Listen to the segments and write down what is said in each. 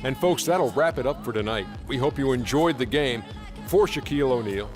And folks, that'll wrap it up for tonight. We hope you enjoyed the game. For Shaquille O'Neal,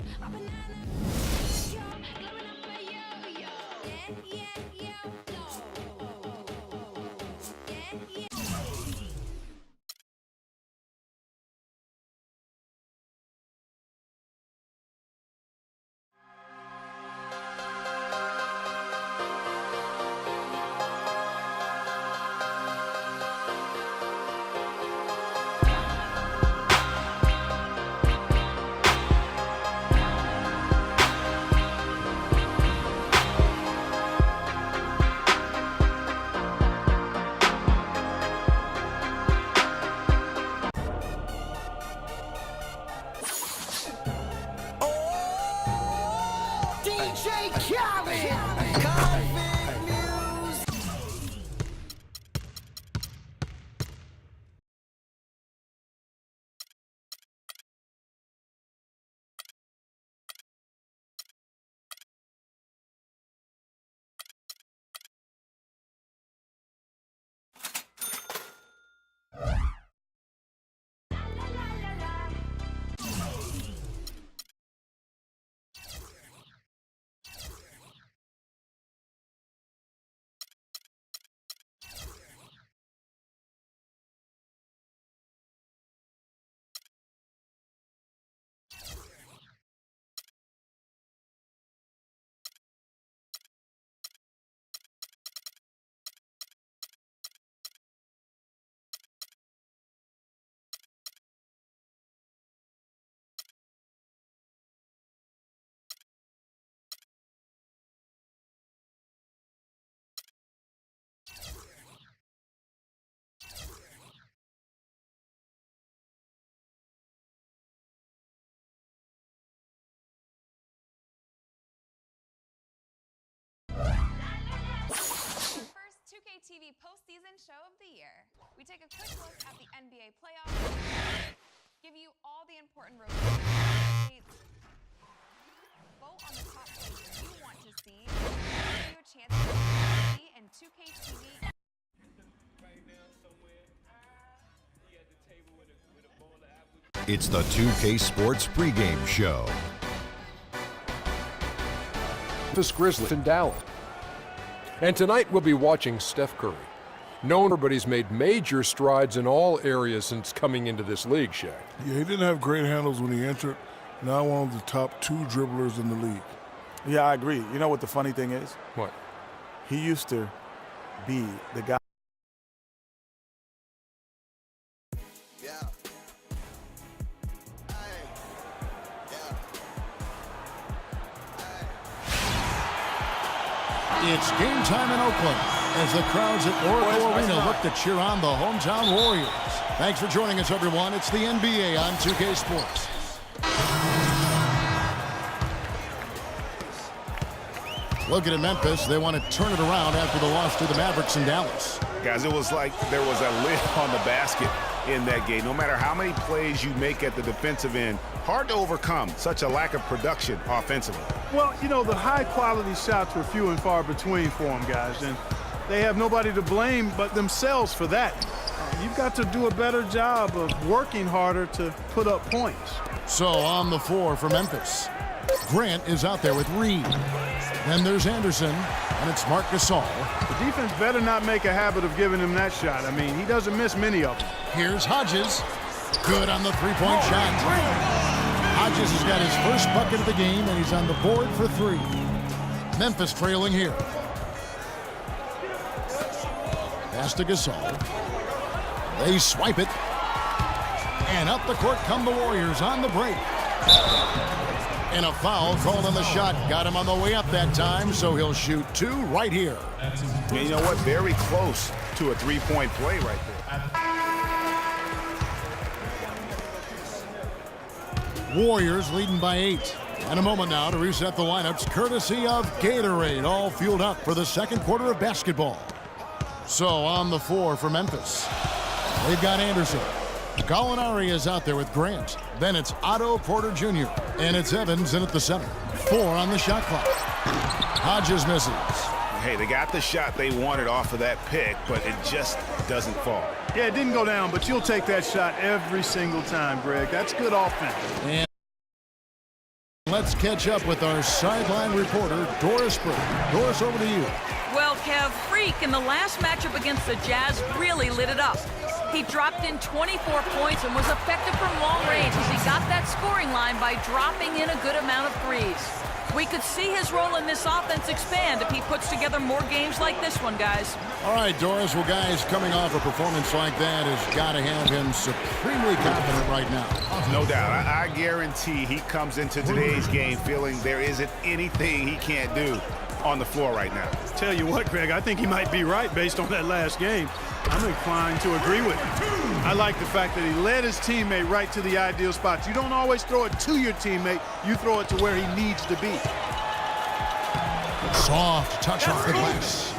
DJ Khaled! Convict Music! TV postseason show of the year. We take a quick look at the NBA playoffs, give you all the important rotations, vote on the top players you want to see, give you a chance to see in 2K TV. It's the 2K Sports pregame show. Memphis Grizzlies in Dallas. And tonight we'll be watching Steph Curry. Known, but he's made major strides in all areas since coming into this league, Shaq. Yeah, he didn't have great handles when he entered. Now one of the top 2 dribblers in the league. Yeah, I agree. You know what the funny thing is? What? He used to be the guy. It's game time in Oakland as the crowds at Oracle Arena look to cheer on the hometown Warriors. Thanks for joining us, everyone. It's the NBA on 2K Sports. Looking at Memphis, they want to turn it around after the loss to the Mavericks in Dallas. Guys, it was like there was a lid on the basket in that game. No matter how many plays you make at the defensive end, hard to overcome such a lack of production offensively. Well, you know, the high-quality shots were few and far between for them, guys, and they have nobody to blame but themselves for that. You've got to do a better job of working harder to put up points. So on the floor for Memphis, Grant is out there with Reed. Then there's Anderson, and it's Marc Gasol. The defense better not make a habit of giving him that shot. I mean, he doesn't miss many of them. Here's Hodges. Good on the three-point shot. Hodges has got his first bucket of the game, and he's on the board for 3. Memphis trailing here. Pass to Gasol. They swipe it. And up the court come the Warriors on the break. And a foul called on the shot. Got him on the way up that time, so he'll shoot 2 right here. And you know what? Very close to a 3-point play right there. Warriors leading by 8. And a moment now to reset the lineups, courtesy of Gatorade, all fueled up for the second quarter of basketball. So on the floor for Memphis, they've got Anderson. Gallinari is out there with Grant. Then it's Otto Porter Jr. And it's Evans in at the center. 4 on the shot clock. Hodges misses. Hey, they got the shot they wanted off of that pick, but it just doesn't fall. Yeah, it didn't go down, but you'll take that shot every single time, Greg. That's good offense. And let's catch up with our sideline reporter, Doris Burke. Doris, over to you. Well, Kev, Freak in the last matchup against the Jazz really lit it up. He dropped in 24 points and was effective from long range as he got that scoring line by dropping in a good amount of threes. We could see his role in this offense expand if he puts together more games like this one, guys. All right, Doris. Well, guys, coming off a performance like that has got to have him supremely confident right now. No doubt. I guarantee he comes into today's game feeling there isn't anything he can't do on the floor right now. Tell you what, Greg, I think he might be right based on that last game. I'm inclined to agree with him. I like the fact that he led his teammate right to the ideal spots. You don't always throw it to your teammate. You throw it to where he needs to be. Soft touch off the glass.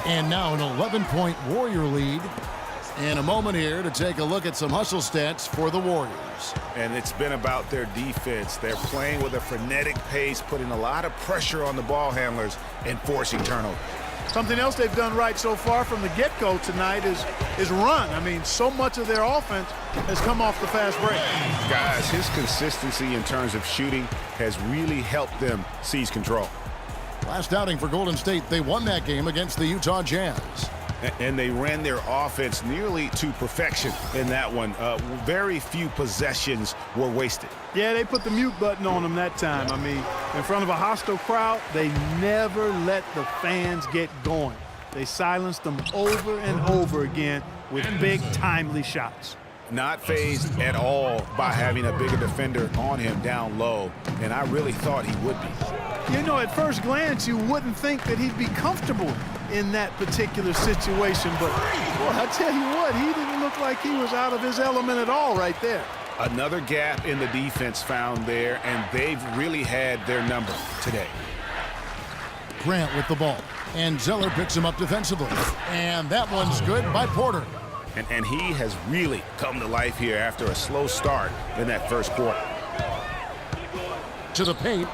And now an 11-point Warrior lead. In a moment here to take a look at some hustle stats for the Warriors. And it's been about their defense. They're playing with a frenetic pace, putting a lot of pressure on the ball handlers and forcing turnovers. Something else they've done right so far from the get-go tonight is run. I mean, so much of their offense has come off the fast break. Guys, his consistency in terms of shooting has really helped them seize control. Last outing for Golden State, they won that game against the Utah Jazz. And they ran their offense nearly to perfection in that one. Very few possessions were wasted. Yeah, they put the mute button on them that time. I mean, in front of a hostile crowd, they never let the fans get going. They silenced them over and over again with big, timely shots. Not phased at all by having a bigger defender on him down low, and I really thought he would be. You know, at first glance, you wouldn't think that he'd be comfortable in that particular situation, but boy, I tell you what, he didn't look like he was out of his element at all right there. Another gap in the defense found there, and they've really had their number today. Grant with the ball, and Zeller picks him up defensively. And that one's good by Porter. And he has really come to life here after a slow start in that first quarter. To the paint.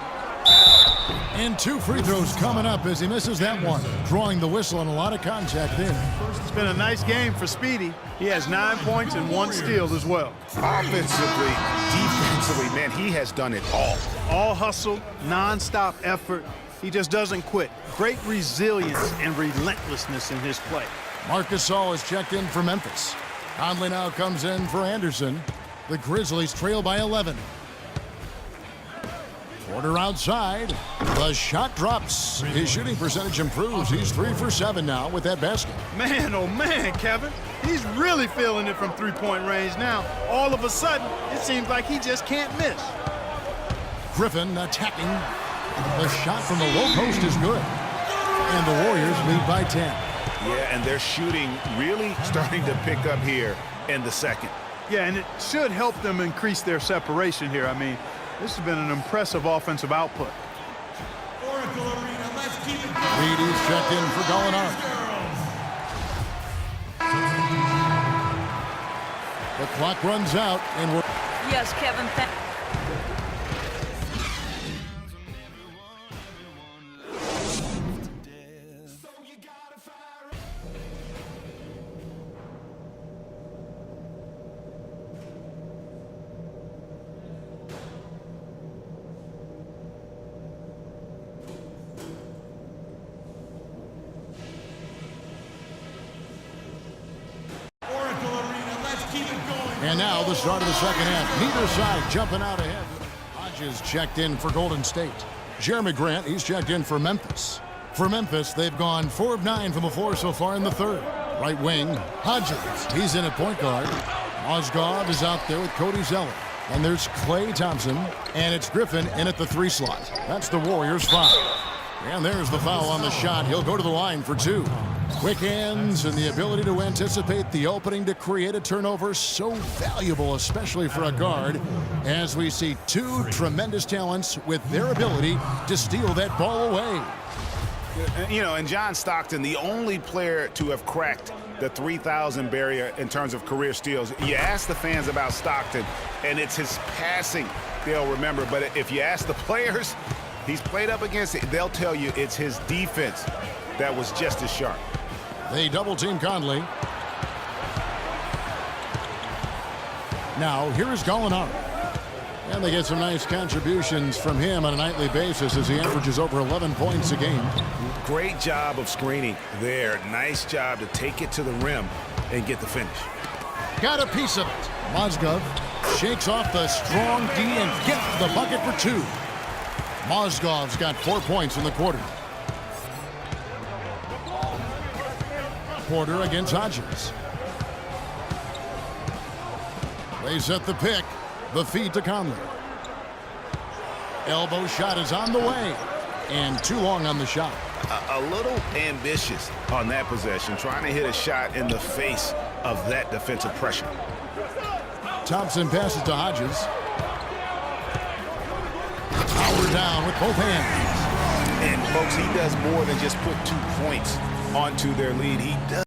And 2 free throws coming up as he misses that one. Drawing the whistle and a lot of contact in. It's been a nice game for Speedy. He has 9 points and 1 steal as well. Offensively, defensively, man, he has done it all. All hustle, non-stop effort. He just doesn't quit. Great resilience and relentlessness in his play. Marcus Gasol is checked in for Memphis. Conley now comes in for Anderson. The Grizzlies trail by 11. Porter outside. The shot drops. His shooting percentage improves. He's 3 for 7 now with that basket. Man, oh man, Kevin. He's really feeling it from three-point range now. All of a sudden, it seems like he just can't miss. Griffin attacking. The shot from the low post is good. And the Warriors lead by 10. Yeah, and their shooting really starting to pick up here in the second. Yeah, and it should help them increase their separation here. I mean, this has been an impressive offensive output. Reed is checked in for Gallinari. The clock runs out, and we're... Yes, Kevin. And now the start of the second half. Neither side jumping out ahead. Hodges checked in for Golden State. Jeremy Grant, he's checked in for Memphis. For Memphis, they've gone 4 of 9 from the floor so far in the third. Right wing, Hodges. He's in at point guard. Mozgov is out there with Cody Zeller. And there's Klay Thompson. And it's Griffin in at the 3 slot. That's the Warriors' foul. And there's the foul on the shot. He'll go to the line for 2. Quick hands and the ability to anticipate the opening to create a turnover, so valuable, especially for a guard, as we see 2 tremendous talents with their ability to steal that ball away. You know, and John Stockton, the only player to have cracked the 3,000 barrier in terms of career steals. You ask the fans about Stockton, and it's his passing they'll remember. But if you ask the players he's played up against, they'll tell you it's his defense that was just as sharp. They double-team Conley. Now, here is Gallinari. And they get some nice contributions from him on a nightly basis as he averages over 11 points a game. Great job of screening there. Nice job to take it to the rim and get the finish. Got a piece of it. Mozgov shakes off the strong D and gets the bucket for 2. Mozgov's got 4 points in the quarter. Porter against Hodges. They set the pick. The feed to Conley. Elbow shot is on the way. And too long on the shot. A little ambitious on that possession, trying to hit a shot in the face of that defensive pressure. Thompson passes to Hodges. Power down with both hands. And folks, he does more than just put 2 points onto their lead. He does